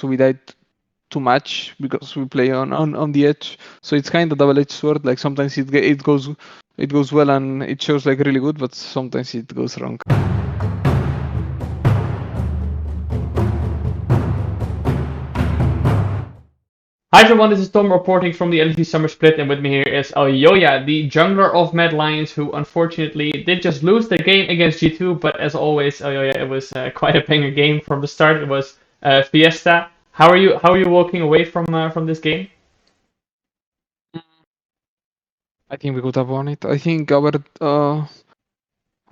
so we died too much because we play on the edge. So it's kind of double-edged sword. Like sometimes it goes well and it shows like really good, but sometimes it goes wrong. Hi everyone, this is Tom reporting from the LEC Summer Split, and with me here is Elyoya, the jungler of Mad Lions, who unfortunately did just lose the game against G2, but as always, Elyoya, it was quite a banger game from the start. It was Fiesta. How are you walking away from this game? I think we could have won it. I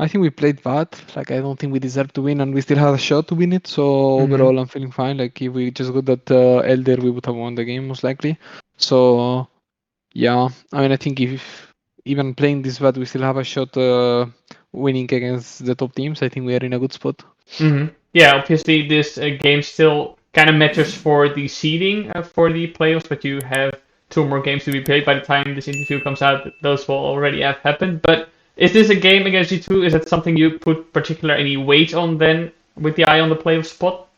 think we played bad. Like I don't think we deserved to win, and we still had a shot to win it. So overall, I'm feeling fine. Like if we just got that Elder, we would have won the game most likely. So yeah, I mean, I think if even playing this bad, we still have a shot winning against the top teams. I think we are in a good spot. Yeah, obviously this game still kind of matters for the seeding for the playoffs, but you have 2 more games to be played by the time this interview comes out. Those will already have happened. But is this a game against G2? Is that something you put particular any weight on then, with the eye on the playoff spot?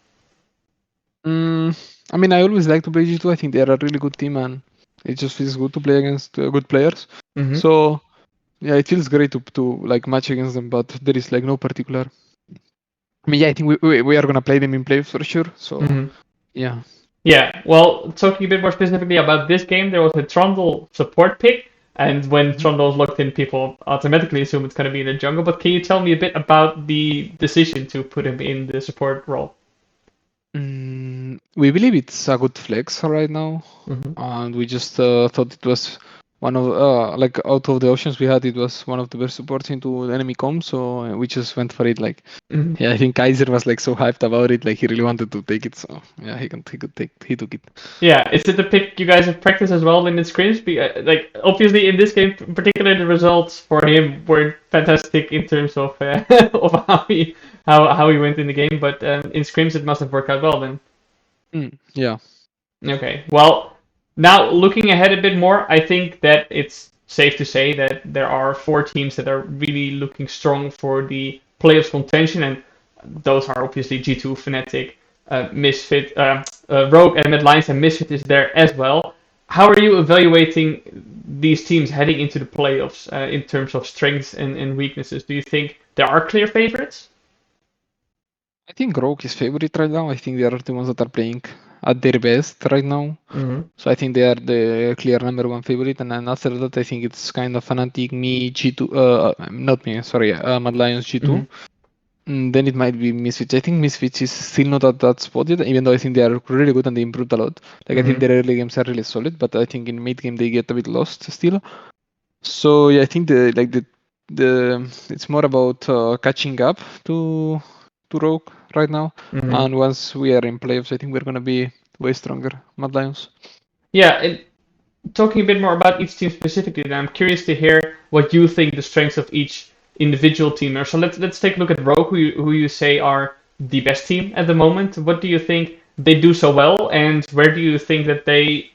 I mean, I always like to play G2. I think they are a really good team, and it just feels good to play against good players. So yeah, it feels great to like match against them, but there is like no particular. I mean, yeah, I think we are gonna play them in playoffs for sure. So yeah. Yeah, well, talking a bit more specifically about this game, there was a Trundle support pick, and when Trundle is locked in, people automatically assume it's going to be in the jungle. But can you tell me a bit about the decision to put him in the support role? We believe it's a good flex right now, and we just thought it was one of like out of the options we had, it was one of the best supports into the enemy comp, so we just went for it. Like yeah, I think Kaiser was like so hyped about it, like he really wanted to take it, so yeah, he took it. Yeah, is it the pick you guys have practiced as well in the scrims? Like obviously in this game, particularly the results for him were fantastic in terms of of how he went in the game, but in scrims it must have worked out well then. Yeah. Okay, well, now looking ahead a bit more, I think that it's safe to say that there are 4 teams that are really looking strong for the playoffs contention, and those are obviously G2, Fnatic, Misfit, Rogue, and Mad Lions, and Misfit is there as well. How are you evaluating these teams heading into the playoffs in terms of strengths and weaknesses? Do you think there are clear favorites? I think Rogue is favorite right now. I think they are the ones that are playing at their best right now. So I think they are the clear number 1 favorite. And then after that, I think it's kind of Fnatic, me, G2, not me, sorry, Mad Lions, G2. Then it might be Misfits. I think Misfits is still not at that spot yet, even though I think they are really good and they improved a lot. Like I think their early games are really solid, but I think in mid game they get a bit lost still. So yeah, I think the it's more about catching up to Rogue right now. And once we are in playoffs, I think we're gonna be way stronger, Mad Lions. Yeah, and talking a bit more about each team specifically, then I'm curious to hear what you think the strengths of each individual team are. So let's take a look at Rogue, who you say are the best team at the moment. What do you think they do so well, and where do you think that they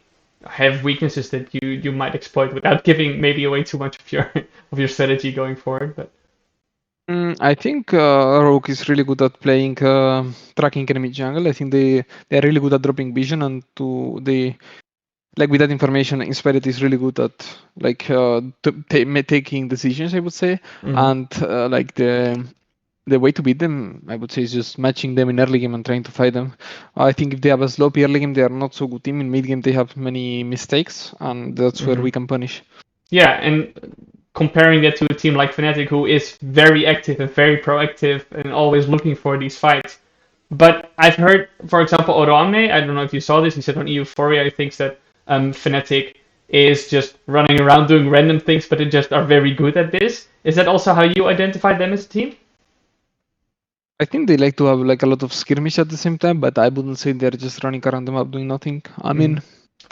have weaknesses that you might exploit without giving maybe away too much of your strategy going forward? But I think Rogue is really good at playing tracking enemy jungle. I think they are really good at dropping vision, and like with that information, Inspired is really good at like taking decisions, I would say. And like the way to beat them, I would say, is just matching them in early game and trying to fight them. I think if they have a sloppy early game, they are not so good team. In mid game, they have many mistakes, and that's where we can punish. Yeah, and comparing that to a team like Fnatic, who is very active and very proactive and always looking for these fights. But I've heard, for example, Orame, I don't know if you saw this, he said on Euphoria, he thinks that Fnatic is just running around doing random things, but they just are very good at this. Is that also how you identify them as a team? I think they like to have like a lot of skirmish at the same time, but I wouldn't say they're just running around the map doing nothing. I mean,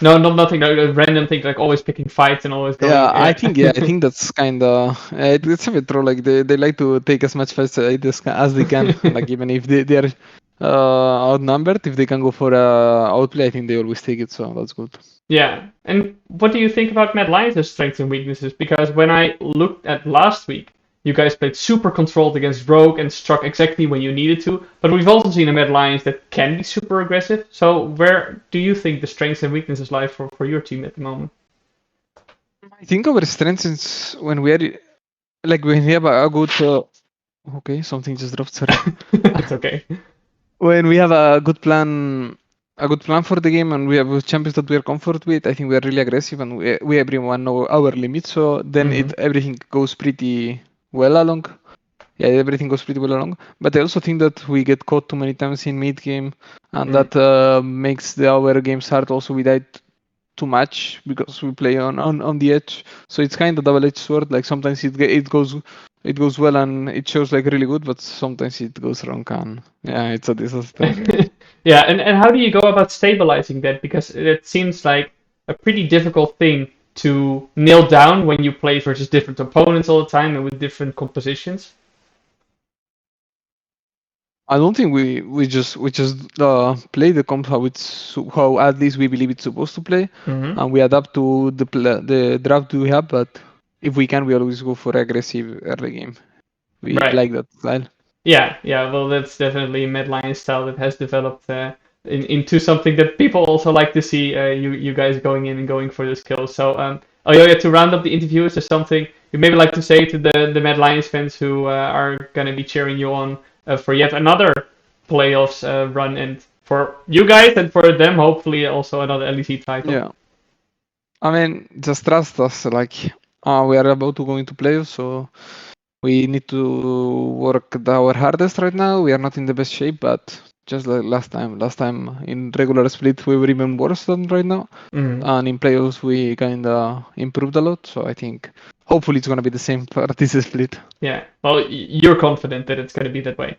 no, not nothing. Like random thing, like always picking fights and always going. Yeah, I think that's kind of it's a bit true. Like they like to take as much fights as they can. Like even if they are outnumbered, if they can go for outplay, I think they always take it. So that's good. Yeah, and what do you think about Mad Lions' strengths and weaknesses? Because when I looked at last week, You guys played super controlled against Rogue and struck exactly when you needed to. But we've also seen a Mad Lions that can be super aggressive. So where do you think the strengths and weaknesses lie for your team at the moment? I think our strength is when we are like when we have a good. Okay, something just dropped. Sorry. It's okay. When we have a good plan for the game, and we have champions that we are comfort with, I think we are really aggressive, and we everyone know our limits. So then everything goes pretty well along. Yeah, everything goes pretty well along. But I also think that we get caught too many times in mid game, and that makes our game start also without too much because we play on the edge. So it's kind of double-edged sword. Like sometimes it goes well and it shows like really good, but sometimes it goes wrong and yeah, it's a disaster. Yeah, and how do you go about stabilizing that? Because it seems like a pretty difficult thing to nail down when you play versus different opponents all the time and with different compositions. I don't think we just play the comp how at least we believe it's supposed to play, and we adapt to the draft we have. But if we can, we always go for aggressive early game. We like that style. Yeah. Well, that's definitely Mad Lion style that has developed into something that people also like to see. You guys going in and going for this kill. So, Elyoya, to round up the interview, is there something you maybe like to say to the Mad Lions fans who are going to be cheering you on for yet another playoffs run, and for you guys and for them, hopefully also another LEC title? Yeah, I mean, just trust us. Like, we are about to go into playoffs, so we need to work our hardest right now. We are not in the best shape, but just like last time in regular split we were even worse than right now, and in playoffs we kind of improved a lot. So I think hopefully it's gonna be the same for this split. Yeah. Well, you're confident that it's going to be that way.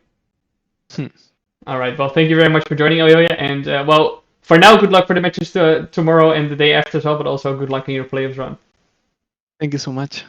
All right. Well, thank you very much for joining, Elyoya, and well, for now, good luck for the matches tomorrow and the day after as well, but also good luck in your playoffs run. Thank you so much.